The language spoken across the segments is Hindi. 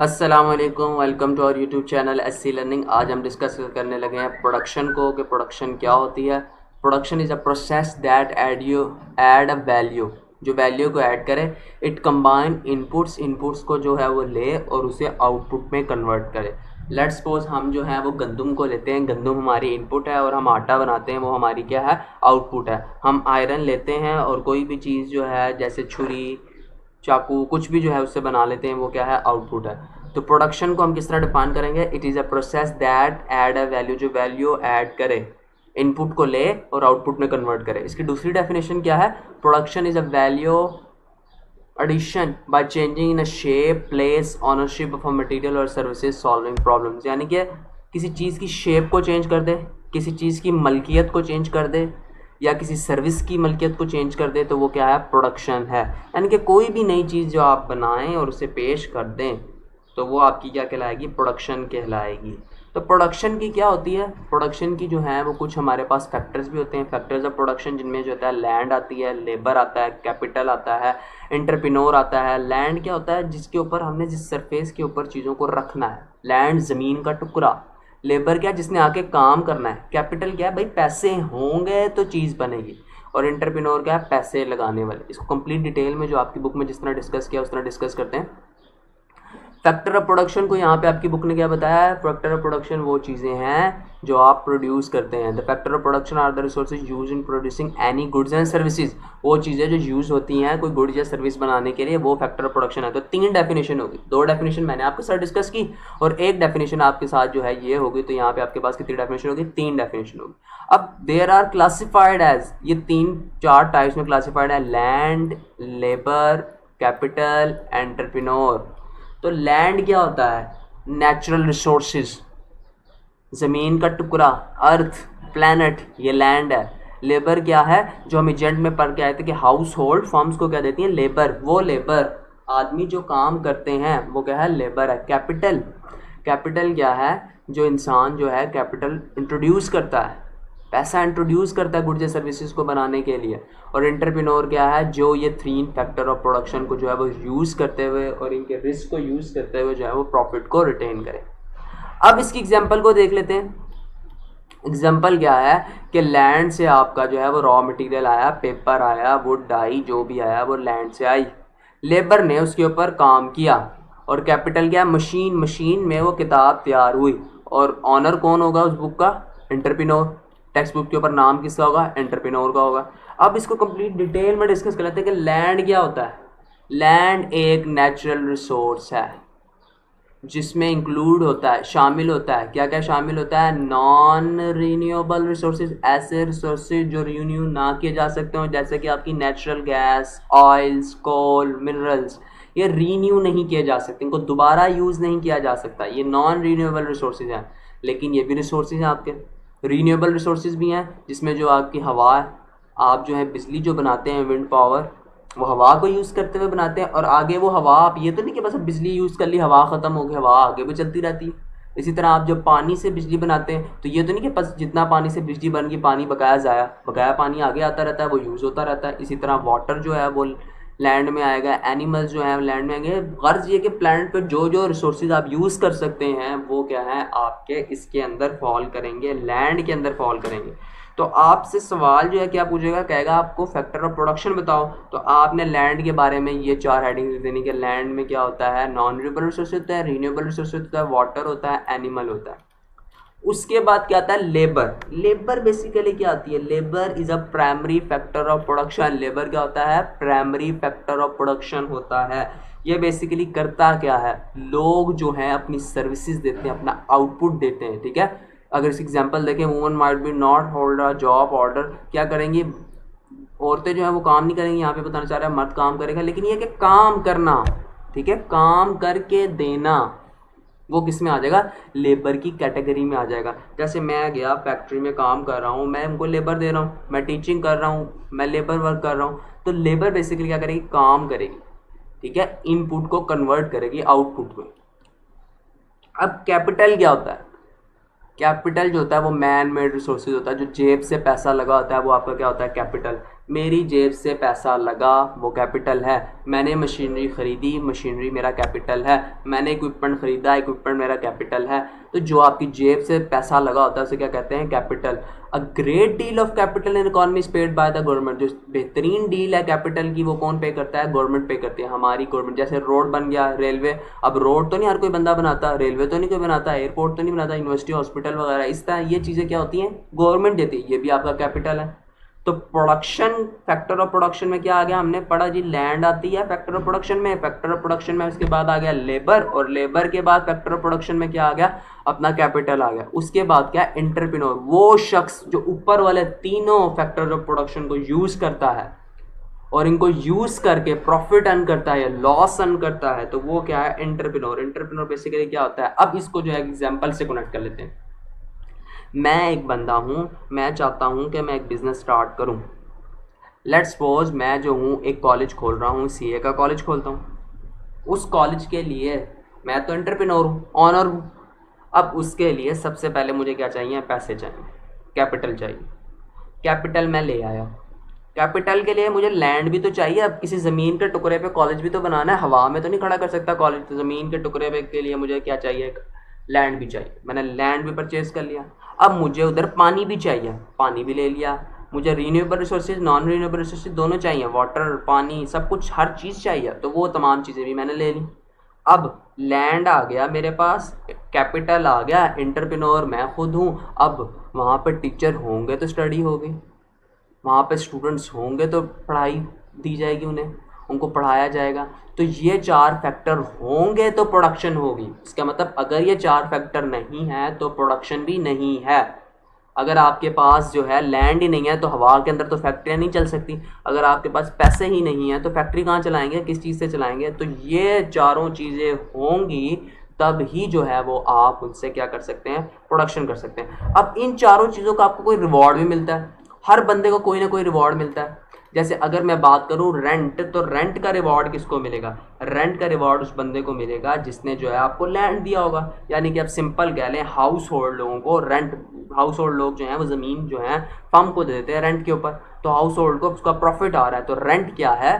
अस्सलाम वालेकुम, welcome to our YouTube channel SC learning. आज हम डिस्कस करने लगे हैं प्रोडक्शन को कि प्रोडक्शन क्या होती है। Production is a process that add a value, जो वैल्यू को ऐड करे। इट कंबाइन इनपुट्स को जो है वो ले और उसे आउटपुट में कन्वर्ट करे। लेट सपोज हम जो है वो गंदम को लेते हैं, गंदम हमारी इनपुट है और हम आटा बनाते हैं, वो हमारी क्या है, आउटपुट है। हम आयरन लेते हैं और कोई भी चीज़ जो है जैसे छुरी, चाकू, कुछ भी जो है उससे बना लेते हैं, वो क्या है, आउटपुट है। तो प्रोडक्शन को हम किस तरह डिफाइन करेंगे? It is a process that add a value, जो वैल्यू ऐड करे, इनपुट को ले और आउटपुट में कन्वर्ट करे। इसकी दूसरी डेफिनेशन क्या है? Production is a value addition by changing in a shape, place, ownership of a material or services, solving problems। यानी कि किसी चीज़ की शेप को चेंज कर दे, किसी चीज़ की मलकियत को चेंज कर दे या किसी सर्विस की मलकियत को चेंज कर दे, तो वो क्या है, प्रोडक्शन है। यानी कि कोई भी नई चीज़ जो आप बनाएं और उसे पेश कर दें तो वो आपकी क्या कहलाएगी, प्रोडक्शन कहलाएगी। तो प्रोडक्शन की क्या होती है? प्रोडक्शन की जो है वो कुछ हमारे पास फैक्टर्स भी होते हैं, फैक्टर्स ऑफ प्रोडक्शन, जिनमें जो होता है लैंड आती है, लेबर आता है, कैपिटल आता है, एंटरप्रेन्योर आता है। लैंड क्या होता है? जिसके ऊपर हमने, जिस सरफेस के ऊपर चीज़ों को रखना है, लैंड ज़मीन का टुकड़ा। लेबर क्या, जिसने आके काम करना है। कैपिटल क्या है भाई? पैसे होंगे तो चीज़ बनेगी। और एंटरप्रेन्योर क्या है? पैसे लगाने वाले। इसको कंप्लीट डिटेल में जो आपकी बुक में जिस तरह डिस्कस किया उस तरह डिस्कस करते हैं। फैक्टर ऑफ प्रोडक्शन को यहाँ पे आपकी बुक ने क्या बताया है? फैक्टर ऑफ प्रोडक्शन वो चीज़ें हैं जो आप प्रोड्यूस करते हैं। The factor of production are the resources use in producing any goods and services. वो चीज़ें जो यूज़ होती हैं कोई गुड्स या सर्विस बनाने के लिए, वो फैक्टर ऑफ प्रोडक्शन है। तो तीन डेफिनेशन होगी, दो डेफिनेशन मैंने आपके साथ डिस्कस की और एक डेफिनेशन आपके साथ जो है ये होगी। तो यहाँ पे आपके पास कितनी डेफिनेशन होगी? तीन डेफिनेशन होगी। अब देयर आर क्लासिफाइड एज, ये तीन चार टाइप्स में क्लासिफाइड है: लैंड, लेबर, कैपिटल, एंटरप्रेन्योर। तो लैंड क्या होता है? नेचुरल रिसोर्सेज, ज़मीन का टुकड़ा, अर्थ, प्लैनेट, ये लैंड है। लेबर क्या है? जो हम एजेंट में पढ़ के आए थे कि हाउस होल्ड फर्म्स को क्या देती हैं? लेबर। वो लेबर, आदमी जो काम करते हैं, वो क्या है? लेबर है। कैपिटल, कैपिटल क्या है? जो इंसान जो है कैपिटल इंट्रोड्यूस करता है, पैसा इंट्रोड्यूस करता है गुड्स या सर्विसेज को बनाने के लिए। और एंटरप्रेन्योर क्या है? जो ये तीन फैक्टर ऑफ प्रोडक्शन को जो है वो यूज़ करते हुए और इनके रिस्क को यूज़ करते हुए जो है वो प्रॉफिट को रिटेन करे। अब इसकी एग्जांपल को देख लेते हैं। एग्जांपल क्या है कि लैंड से आपका जो है वो रॉ मटेरियल आया, पेपर आया, वुड डाई, जो भी आया वो लैंड से आई। लेबर ने उसके ऊपर काम किया। और कैपिटल क्या है? मशीन, मशीन में वो किताब तैयार हुई। और ऑनर कौन होगा उस बुक का? एंटरप्रेन्योर। टेक्स्ट बुक के ऊपर नाम किसका होगा? एंटरप्रेन्योर का होगा। अब इसको कंप्लीट डिटेल में डिस्कस कर लेते हैं कि लैंड क्या होता है। लैंड एक नेचुरल रिसोर्स है जिसमें इंक्लूड होता है, शामिल होता है, क्या क्या शामिल होता है? नॉन रीन्यूएबल रिसोर्सेज, ऐसे रिसोर्सेज जो रिन्यू ना किए जा सकते हो, जैसे कि आपकी नेचुरल गैस, ऑयल्स, कोल, मिनरल्स। ये रीन्यू नहीं किए जा सकते, इनको दोबारा यूज़ नहीं किया जा सकता, ये नॉन रीन्यूएबल रिसोर्सेज हैं। लेकिन ये भी रिसोर्सेज हैं आपके। रीन्यूएबल रिसोर्सेज भी हैं जिसमें जो आपकी हवा है, आप जो है बिजली जो बनाते हैं, विंड पावर, वो हवा को यूज़ करते हुए बनाते हैं। और आगे वो हवा, आप ये तो नहीं कि बस अब बिजली यूज़ कर ली, हवा ख़त्म हो गई, हवा आगे भी चलती रहती है। इसी तरह आप जब पानी से बिजली बनाते हैं तो ये तो नहीं कि बस जितना पानी से बिजली बन गई, पानी बकाया ज़ाया, बकाया पानी आगे आता रहता है, वो यूज़ होता रहता है। इसी तरह वाटर जो है वो लैंड में आएगा, एनिमल्स जो हैं लैंड में आएंगे। गर्ज ये कि प्लैनेट पर जो जो रिसोर्सेज आप यूज़ कर सकते हैं वो क्या है, आपके इसके अंदर फॉल करेंगे, लैंड के अंदर फॉल करेंगे। तो आपसे सवाल जो है क्या पूछेगा, कहेगा आपको फैक्टर ऑफ प्रोडक्शन बताओ। तो आपने लैंड के बारे में ये चार हेडिंग देनी कि लैंड में क्या होता है, नॉन रिन्यूएबल रिसोर्स होता है, रिन्यूएबल रिसोर्स होता है, वाटर होता है, एनिमल होता है। उसके बाद क्या आता है? लेबर। लेबर बेसिकली क्या आती है? Labour is a primary factor of production. Labour क्या होता है? प्राइमरी फैक्टर ऑफ प्रोडक्शन होता है। ये बेसिकली करता क्या है? लोग जो हैं अपनी सर्विसेज देते हैं, अपना आउटपुट देते हैं, ठीक है। अगर इस एग्जांपल देखें, woman might be not hold a job order, क्या करेंगी? औरतें जो है वो काम नहीं करेंगी, यहाँ पे बताना चाह रहा है मर्द काम करेगा। लेकिन ये कि काम करना, ठीक है, काम करके देना, वो किस में आ जाएगा? लेबर की कैटेगरी में आ जाएगा। जैसे मैं गया फैक्ट्री में काम कर रहा हूँ, मैं उनको लेबर दे रहा हूँ, मैं टीचिंग कर रहा हूँ, मैं लेबर वर्क कर रहा हूँ। तो लेबर बेसिकली क्या करेगी? काम करेगी, ठीक है, इनपुट को कन्वर्ट करेगी आउटपुट में। अब कैपिटल क्या होता है? कैपिटल जो होता है वो मैन मेड रिसोर्सेज होता है, जो जेब से पैसा लगा होता है, वो आपका क्या होता है? कैपिटल। मेरी जेब से पैसा लगा वो कैपिटल है, मैंने मशीनरी ख़रीदी, मशीनरी मेरा कैपिटल है, मैंने इक्विपमेंट ख़रीदा, इक्विपमेंट मेरा कैपिटल है। तो जो आपकी जेब से पैसा लगा होता है उसे क्या कहते हैं? Capital. A great deal of capital in economy is paid by the government. जो बेहतरीन डील है कैपिटल की वो कौन पे करता है? गवर्नमेंट पे करती है, हमारी गवर्नमेंट। जैसे रोड बन गया, रेलवे। अब रोड तो नहीं हर कोई बंदा बनाता, रेलवे तो नहीं कोई बनाता, एयरपोर्ट तो नहीं बनाता, यूनिवर्सिटी हॉस्पिटल वगैरह, इस तरह ये चीज़ें क्या होती हैं? गवर्नमेंट देती है, ये भी आपका कैपिटल है। तो प्रोडक्शन, फैक्टर ऑफ प्रोडक्शन में क्या आ गया? हमने पढ़ा जी, लैंड आती है फैक्टर ऑफ प्रोडक्शन में, फैक्टर ऑफ प्रोडक्शन में उसके बाद आ गया लेबर, और लेबर के बाद फैक्टर ऑफ प्रोडक्शन में क्या आ गया? अपना कैपिटल आ गया। उसके बाद क्या? एंटरप्रेन्योर, वो शख्स जो ऊपर वाले तीनों फैक्टर ऑफ प्रोडक्शन को यूज करता है और इनको यूज करके प्रॉफिट अर्न करता है या लॉस अर्न करता है, तो वो क्या है? एंटरप्रेन्योर। एंटरप्रेन्योर बेसिकली क्या होता है? अब इसको जो है एग्जांपल से कनेक्ट कर लेते हैं। मैं एक बंदा हूँ, मैं चाहता हूँ कि मैं एक बिज़नेस स्टार्ट करूँ। लेट्स सपोज मैं जो हूँ एक कॉलेज खोल रहा हूँ, सीए का कॉलेज खोलता हूँ। उस कॉलेज के लिए मैं तो एंटरप्रेन्योर हूँ, ऑनर हूँ। अब उसके लिए सबसे पहले मुझे क्या चाहिए? पैसे चाहिए, कैपिटल चाहिए। कैपिटल मैं ले आया। कैपिटल के लिए मुझे लैंड भी तो चाहिए। अब किसी ज़मीन के टुकड़े पे कॉलेज भी तो बनाना है, हवा में तो नहीं खड़ा कर सकता कॉलेज। तो ज़मीन के टुकड़े पे के लिए मुझे क्या चाहिए? लैंड भी चाहिए। मैंने लैंड भी परचेज कर लिया। अब मुझे उधर पानी भी चाहिए, पानी भी ले लिया। मुझे renewable resources, non renewable resources दोनों चाहिए, वाटर, पानी, सब कुछ, हर चीज़ चाहिए। तो वो तमाम चीज़ें भी मैंने ले ली। अब लैंड आ गया मेरे पास, कैपिटल आ गया, एंटरप्रेन्योर मैं खुद हूँ। अब वहाँ पर टीचर होंगे तो स्टडी होगी, वहाँ पे स्टूडेंट्स होंगे तो पढ़ाई दी जाएगी उन्हें, उनको पढ़ाया जाएगा। तो ये चार फैक्टर होंगे तो प्रोडक्शन होगी। इसका मतलब अगर ये चार फैक्टर नहीं है तो प्रोडक्शन भी नहीं है। अगर आपके पास जो है लैंड ही नहीं है तो हवा के अंदर तो फैक्ट्रियाँ नहीं चल सकती। अगर आपके पास पैसे ही नहीं है तो फैक्ट्री कहाँ चलाएंगे? किस चीज़ से चलाएंगे? तो ये चारों चीज़ें होंगी तब ही जो है वो आप उनसे क्या कर सकते हैं? प्रोडक्शन कर सकते हैं। अब इन चारों चीज़ों का आपको कोई रिवॉर्ड भी मिलता है, हर बंदे को कोई ना कोई रिवॉर्ड मिलता है। जैसे अगर मैं बात करूं रेंट, तो रेंट का रिवॉर्ड किसको मिलेगा? रेंट का रिवॉर्ड उस बंदे को मिलेगा जिसने जो है आपको लैंड दिया होगा। यानी कि आप सिंपल कह लें, हाउस होल्ड लोगों को रेंट, हाउस होल्ड लोग जो हैं वो ज़मीन जो है फर्म को दे देते हैं रेंट के ऊपर, तो हाउस होल्ड को उसका प्रॉफिट आ रहा है। तो रेंट क्या है?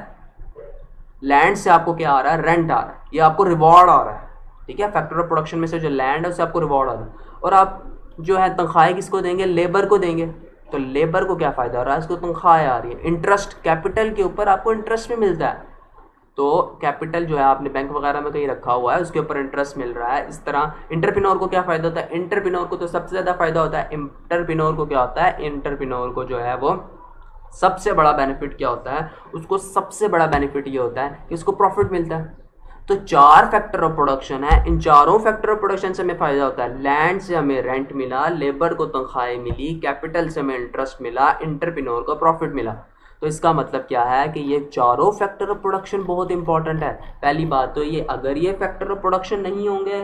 लैंड से आपको क्या आ रहा है? रेंट आ रहा है, ये आपको रिवॉर्ड आ रहा है। ठीक है, फैक्टर ऑफ प्रोडक्शन में से जो लैंड है उससे आपको रिवॉर्ड आ रहा है। और आप जो है तनख्वाहें किसको देंगे? लेबर को देंगे। तो लेबर को क्या फ़ायदा हो रहा है? इसको तनख्वाहें आ रही है, इंटरेस्ट, कैपिटल के ऊपर आपको इंटरेस्ट भी मिलता है। तो कैपिटल जो है आपने बैंक वगैरह में कहीं रखा हुआ है, उसके ऊपर इंटरेस्ट मिल रहा है। इस तरह एंटरप्रेन्योर को क्या फ़ायदा होता है? एंटरप्रेन्योर को तो सबसे ज़्यादा फ़ायदा होता है। एंटरप्रेन्योर को क्या होता है? एंटरप्रेन्योर को जो है वो सबसे बड़ा बेनिफिट क्या होता है? उसको सबसे बड़ा बेनिफिट ये होता है कि उसको प्रॉफिट मिलता है। तो चार फैक्टर ऑफ प्रोडक्शन है, इन चारों फैक्टर ऑफ प्रोडक्शन से हमें फ़ायदा होता है। लैंड से हमें रेंट मिला, लेबर को तनख्वाहें मिली, कैपिटल से हमें इंटरेस्ट मिला, एंटरप्रेन्योर को प्रॉफिट मिला। तो इसका मतलब क्या है कि ये चारों फैक्टर ऑफ प्रोडक्शन बहुत इंपॉर्टेंट है। पहली बात तो ये, अगर ये फैक्टर ऑफ प्रोडक्शन नहीं होंगे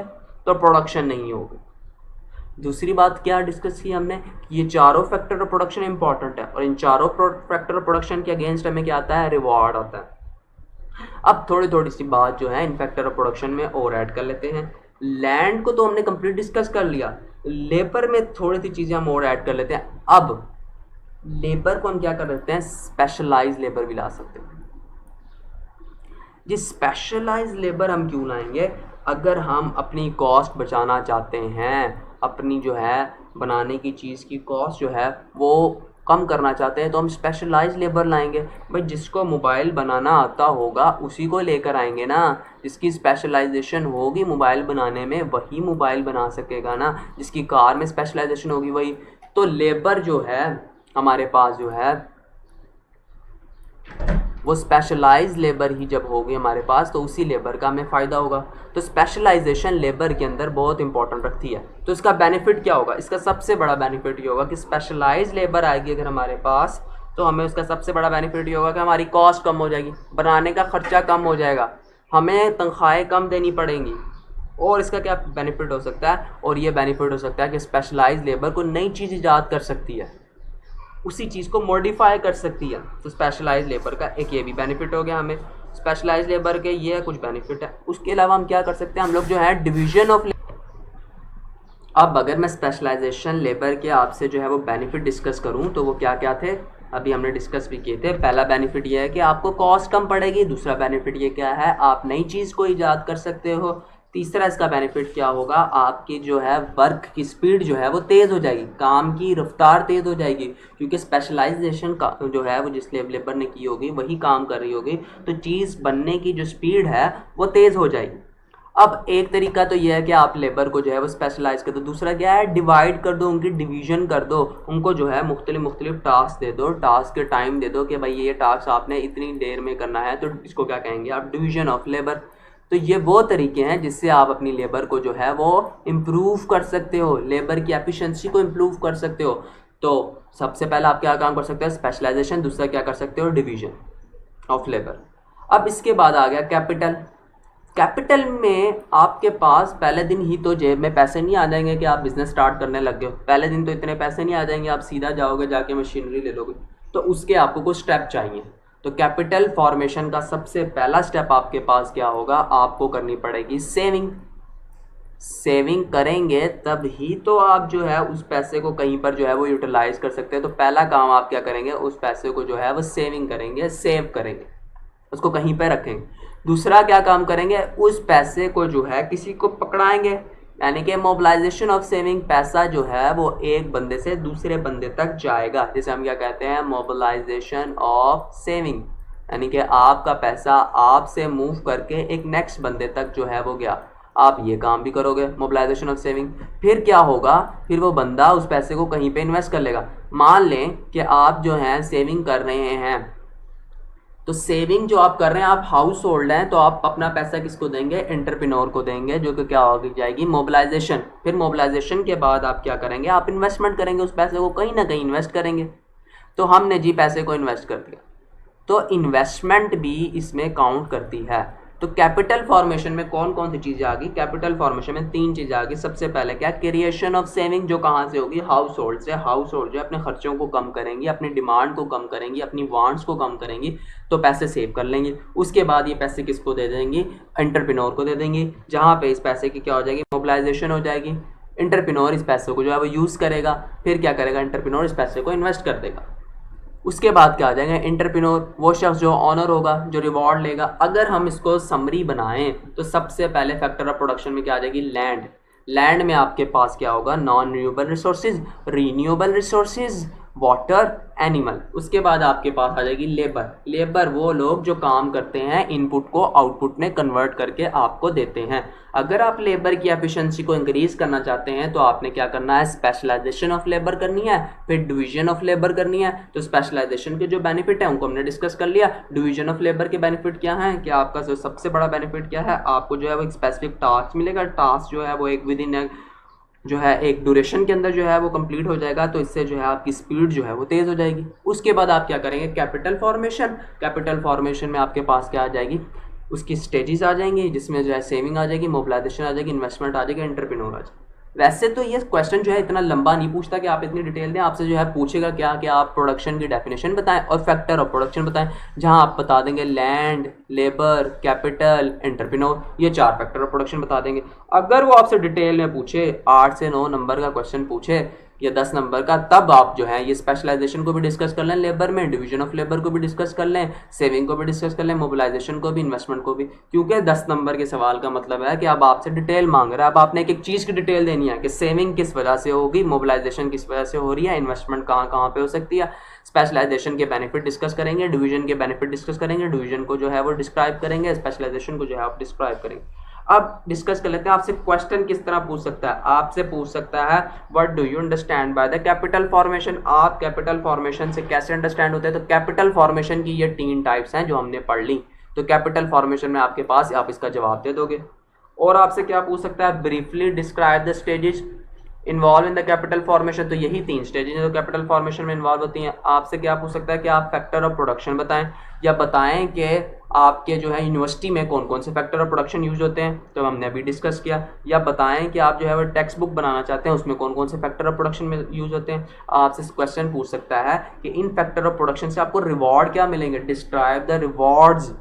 तो प्रोडक्शन नहीं होगी। दूसरी बात क्या डिस्कस की हमने? ये चारों फैक्टर ऑफ प्रोडक्शन इंपॉर्टेंट है, और इन चारों फैक्टर ऑफ प्रोडक्शन के अगेंस्ट हमें क्या आता है? रिवॉर्ड आता है। अब थोड़ी थोड़ी सी बात जो है इन फैक्टर ऑफ प्रोडक्शन में और ऐड कर लेते हैं। लैंड को तो हमने कंप्लीट डिस्कस कर लिया, लेबर में थोड़ी सी चीज़ें हम और ऐड कर लेते हैं। अब लेबर को हम क्या कर सकते हैं? स्पेशलाइज लेबर भी ला सकते हैं। ये स्पेशलाइज लेबर हम क्यों लाएंगे? अगर हम अपनी कॉस्ट बचाना चाहते हैं, अपनी जो है बनाने की चीज़ की कॉस्ट जो है वो कम करना चाहते हैं, तो हम स्पेशलाइज लेबर लाएंगे। भाई जिसको मोबाइल बनाना आता होगा उसी को लेकर आएंगे ना, जिसकी स्पेशलाइजेशन होगी मोबाइल बनाने में वही मोबाइल बना सकेगा ना, जिसकी कार में स्पेशलाइजेशन होगी वही। तो लेबर जो है हमारे पास जो है वो स्पेशलाइज लेबर ही जब होगी हमारे पास, तो उसी लेबर का हमें फ़ायदा होगा। तो स्पेशलाइजेशन लेबर के अंदर बहुत इंपॉर्टेंट रखती है। तो इसका बेनिफिट क्या होगा? इसका सबसे बड़ा बेनिफिट ये होगा कि स्पेशलाइज लेबर आएगी अगर हमारे पास, तो हमें उसका सबसे बड़ा बेनिफिट ये होगा कि हमारी कॉस्ट कम हो जाएगी, बनाने का ख़र्चा कम हो जाएगा, हमें तनख्वाहें कम देनी पड़ेंगी। और इसका क्या बेनिफिट हो सकता है? और ये बेनिफिट हो सकता है कि स्पेशलाइज लेबर को नई चीज़ ईजाद कर सकती है, उसी चीज़ को मॉडिफाई कर सकती है। तो स्पेशलाइज लेबर का एक ये भी बेनिफिट हो गया हमें। स्पेशलाइज लेबर के ये कुछ बेनिफिट है। उसके अलावा हम क्या कर सकते हैं? हम लोग जो है डिवीजन ऑफ, अब अगर मैं स्पेशलाइजेशन लेबर के आपसे जो है वो बेनिफिट डिस्कस करूं तो वो क्या क्या थे? अभी हमने डिस्कस भी किए थे। पहला बेनिफिट ये है कि आपको कॉस्ट कम पड़ेगी, दूसरा बेनिफिट ये क्या है, आप नई चीज़ को ईजाद कर सकते हो, तीसरा इसका बेनिफिट क्या होगा, आपकी जो है वर्क की स्पीड जो है वो तेज़ हो जाएगी, काम की रफ्तार तेज़ हो जाएगी, क्योंकि स्पेशलाइजेशन का जो है वो जिस लेबर ने की होगी वही काम कर रही होगी, तो चीज़ बनने की जो स्पीड है वो तेज़ हो जाएगी। अब एक तरीका तो यह है कि आप लेबर को जो है वो स्पेशलाइज कर दो, दूसरा क्या है, डिवाइड कर दो, उनकी डिवीजन कर दो, उनको जो है मुख्तलिफ टास्क दे दो, टास्क के टाइम दे दो कि भाई ये टास्क आपने इतनी देर में करना है, तो इसको क्या कहेंगे आप, डिवीजन ऑफ लेबर। तो ये वो तरीके हैं जिससे आप अपनी लेबर को जो है वो इम्प्रूव कर सकते हो, लेबर की एफिशिएंसी को इम्प्रूव कर सकते हो। तो सबसे पहले आप क्या काम कर सकते हो, स्पेशलाइजेशन, दूसरा क्या कर सकते हो, डिवीजन ऑफ लेबर। अब इसके बाद आ गया कैपिटल। कैपिटल में आपके पास पहले दिन ही तो जेब में पैसे नहीं आ जाएंगे कि आप बिजनेस स्टार्ट करने लग गए हो, पहले दिन तो इतने पैसे नहीं आ जाएंगे, आप सीधा जाओगे जाके मशीनरी ले लोगे, तो उसके आपको कुछ स्टेप चाहिए। तो कैपिटल फॉर्मेशन का सबसे पहला स्टेप आपके पास क्या होगा, आपको करनी पड़ेगी सेविंग। सेविंग करेंगे तब ही तो आप जो है उस पैसे को कहीं पर जो है वो यूटिलाइज कर सकते हैं। तो पहला काम आप क्या करेंगे, उस पैसे को जो है वो सेविंग करेंगे, सेव करेंगे, उसको कहीं पर रखेंगे। दूसरा क्या काम करेंगे, उस पैसे को जो है किसी को पकड़ाएंगे, यानी कि मोबिलाइजेशन ऑफ सेविंग, पैसा जो है वो एक बंदे से दूसरे बंदे तक जाएगा, जैसे हम क्या कहते हैं, मोबिलाइजेशन ऑफ सेविंग, यानी कि आपका पैसा आपसे मूव करके एक नेक्स्ट बंदे तक जो है वो गया। आप ये काम भी करोगे, मोबिलाइजेशन ऑफ सेविंग। फिर क्या होगा, फिर वो बंदा उस पैसे को कहीं पे इन्वेस्ट कर लेगा। मान लें कि आप जो हैं सेविंग कर रहे हैं, तो सेविंग जो आप कर रहे हैं, आप हाउस होल्ड हैं, तो आप अपना पैसा किसको देंगे, एंटरप्रेन्योर को देंगे, जो कि क्या हो जाएगी, मोबिलाइजेशन। फिर मोबिलाइजेशन के बाद आप क्या करेंगे, आप इन्वेस्टमेंट करेंगे, उस पैसे को कहीं ना कहीं इन्वेस्ट करेंगे। तो हमने जी पैसे को इन्वेस्ट कर दिया, तो इन्वेस्टमेंट भी इसमें काउंट करती है। तो कैपिटल फॉर्मेशन में कौन कौन सी चीज़ें आ गई, कैपिटल फॉर्मेशन में 3 चीज़ें आ गई। सबसे पहले क्या, क्रिएशन ऑफ सेविंग, जो कहाँ से होगी, हाउस होल्ड से। हाउस होल्ड जो अपने खर्चों को कम करेंगी, अपनी डिमांड को कम करेंगी, अपनी वांट्स को कम करेंगी, तो पैसे सेव कर लेंगे। उसके बाद ये पैसे किसको दे देंगी, एंटरप्रेन्योर को दे देंगी, जहाँ पे इस पैसे की क्या हो जाएगी, मोबिलाइजेशन हो जाएगी। एंटरप्रेन्योर इस पैसे को जो है वो यूज़ करेगा, फिर क्या करेगा, एंटरप्रेन्योर इस पैसे को इन्वेस्ट कर देगा। उसके बाद क्या आ जाएगा, एंटरप्रेन्योर वो शख्स जो ऑनर होगा, जो रिवॉर्ड लेगा। अगर हम इसको समरी बनाएं तो सबसे पहले फैक्टर ऑफ प्रोडक्शन में क्या आ जाएगी, लैंड। लैंड में आपके पास क्या होगा, non renewable resources, renewable resources, water, animal. उसके बाद आपके पास आ जाएगी लेबर। लेबर वो लोग जो काम करते हैं, इनपुट को आउटपुट में कन्वर्ट करके आपको देते हैं। अगर आप लेबर की एफिशिएंसी को इंक्रीज करना चाहते हैं तो आपने क्या करना है, स्पेशलाइजेशन ऑफ लेबर करनी है, फिर डिवीजन ऑफ लेबर करनी है। तो स्पेशलाइजेशन के जो बेनिफिट है उनको हमने डिस्कस कर लिया। डिवीजन ऑफ लेबर के बेनिफिट क्या है, कि आपका जो सबसे बड़ा बेनिफिट क्या है, आपको जो है वो एक स्पेसिफिक टास्क मिलेगा, टास्क जो है वो एक विद इन जो है एक ड्यूरेशन के अंदर जो है वो कंप्लीट हो जाएगा, तो इससे जो है आपकी स्पीड जो है वो तेज़ हो जाएगी। उसके बाद आप क्या करेंगे, कैपिटल फॉर्मेशन। कैपिटल फॉर्मेशन में आपके पास क्या आ जाएगी, उसकी स्टेजेस आ जाएंगी, जिसमें जो है सेविंग आ जाएगी, मोबिलाइजेशन आ जाएगी, इन्वेस्टमेंट आ जाएगी, एंटरप्रेन्योर आ जाएगी। वैसे तो ये क्वेश्चन जो है इतना लंबा नहीं पूछता कि आप इतनी डिटेल दें, आपसे जो है पूछेगा क्या कि आप प्रोडक्शन की डेफिनेशन बताएं और फैक्टर ऑफ प्रोडक्शन बताएं, जहां आप बता देंगे लैंड, लेबर, कैपिटल, एंटरप्रेन्योर, ये 4 फैक्टर ऑफ प्रोडक्शन बता देंगे। अगर वो आपसे डिटेल में पूछे, 8 से 9 नंबर का क्वेश्चन पूछे या 10 नंबर का, तब आप जो है ये स्पेशलाइजेशन को भी डिस्कस कर लें, लेबर में डिवीजन ऑफ लेबर को भी डिस्कस कर लें, सेविंग को भी डिस्कस कर लें, मोबिलाइजेशन को भी, इन्वेस्टमेंट को भी। क्योंकि 10 नंबर के सवाल का मतलब है कि अब आपसे डिटेल मांग रहा है, अब आपने एक एक चीज़ की डिटेल देनी है कि सेविंग किस वजह से होगी, मोबिलाइजेशन किस वजह से हो रही है, इन्वेस्टमेंट कहाँ कहाँ पे हो सकती है। स्पेशलाइजेशन के बेनिफिट डिस्कस करेंगे, डिवीजन के बेनिफिट डिस्कस करेंगे, डिवीजन को जो है वो डिस्क्राइब करेंगे, स्पेशलाइजेशन को जो है आप डिस्क्राइब करेंगे। अब डिस्कस कर लेते हैं, आपसे क्वेश्चन किस तरह पूछ सकता है, आपसे पूछ सकता है what do you understand by the capital formation. आप कैपिटल फॉर्मेशन से कैसे अंडरस्टैंड होते हैं, तो कैपिटल फॉर्मेशन की ये 3 टाइप्स हैं जो हमने पढ़ ली। तो कैपिटल फॉर्मेशन में आपके पास आप इसका जवाब दे दोगे। और आपसे क्या पूछ सकता है, briefly describe the stages involve in the capital formation. तो यही 3 स्टेजेस जो कैपिटल फॉर्मेशन में इन्वॉल्व होती हैं। आपसे क्या पूछ सकता है कि आप फैक्टर ऑफ प्रोडक्शन बताएं, या बताएं कि आपके जो है यूनिवर्सिटी में कौन कौन से फैक्टर ऑफ प्रोडक्शन यूज होते हैं, तो हमने अभी डिस्कस किया। या बताएं कि आप जो है वो टेक्स्ट बुक बनाना चाहते हैं, उसमें कौन कौन से फैक्टर ऑफ प्रोडक्शन में यूज होते हैं। आपसे क्वेश्चन पूछ सकता है कि इन फैक्टर ऑफ प्रोडक्शन से आपको रिवॉर्ड क्या मिलेंगे, डिस्क्राइब द रिवॉर्ड्स,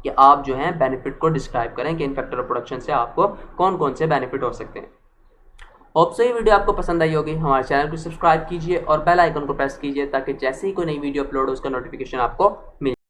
कि आप जो है बेनिफिट को डिस्क्राइब करें कि इन फैक्टर ऑफ प्रोडक्शन से आपको कौन कौन से बेनिफिट हो सकते हैं। होप सो ये वीडियो आपको पसंद आई होगी। हमारे चैनल को सब्सक्राइब कीजिए और बेल आइकन को प्रेस कीजिए ताकि जैसे ही कोई नई वीडियो अपलोड हो उसका नोटिफिकेशन आपको मिल